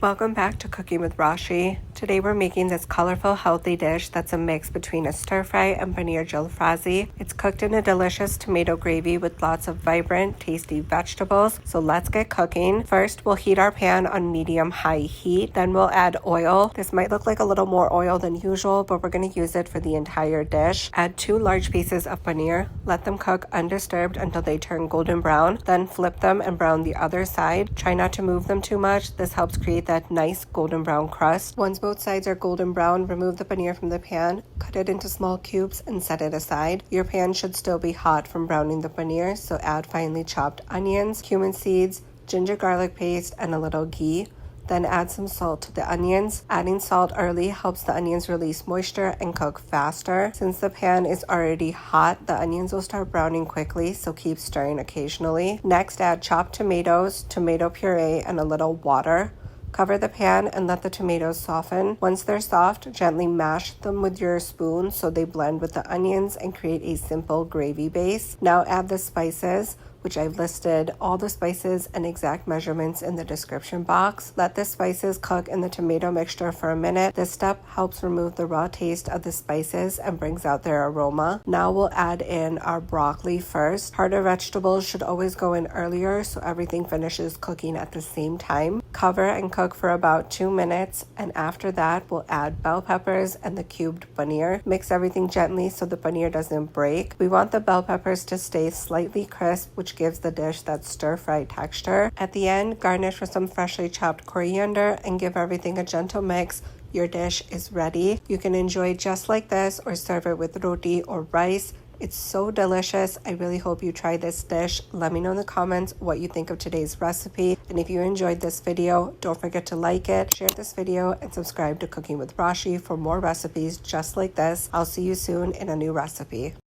Welcome back to Cooking with Rashee. Today we're making this colorful, healthy dish that's a mix between a stir fry and paneer jalfrezi. It's cooked in a delicious tomato gravy with lots of vibrant, tasty vegetables. So let's get cooking. First, we'll heat our pan on medium-high heat. Then we'll add oil. This might look like a little more oil than usual, but we're going to use it for the entire dish. Add 2 large pieces of paneer. Let them cook undisturbed until they turn golden brown. Then flip them and brown the other side. Try not to move them too much. This helps create that nice golden brown crust. Once both sides are golden brown, remove the paneer from the pan, cut it into small cubes, and set it aside. Your pan should still be hot from browning the paneer, so add finely chopped onions, cumin seeds, ginger garlic paste, and a little ghee. Then add some salt to the onions. Adding salt early helps the onions release moisture and cook faster. Since the pan is already hot, the onions will start browning quickly, so keep stirring occasionally. Next, add chopped tomatoes, tomato puree, and a little water. Cover the pan and let the tomatoes soften. Once they're soft, gently mash them with your spoon so they blend with the onions and create a simple gravy base. Now add the spices, which I've listed all the spices and exact measurements in the description box. Let the spices cook in the tomato mixture for a minute. This step helps remove the raw taste of the spices and brings out their aroma. Now we'll add in our broccoli first. Harder vegetables should always go in earlier so everything finishes cooking at the same time. Cover and cook for about 2 minutes, and after that we'll add bell peppers and the cubed paneer. Mix everything gently so the paneer doesn't break. We want the bell peppers to stay slightly crisp, which gives the dish that stir-fry texture. At the end, garnish with some freshly chopped coriander and give everything a gentle mix. Your dish is ready. You can enjoy it just like this or serve it with roti or rice. It's so delicious. I really hope you try this dish. Let me know in the comments what you think of today's recipe. And if you enjoyed this video, don't forget to like it, share this video, and subscribe to Cooking with Rashee for more recipes just like this. I'll see you soon in a new recipe.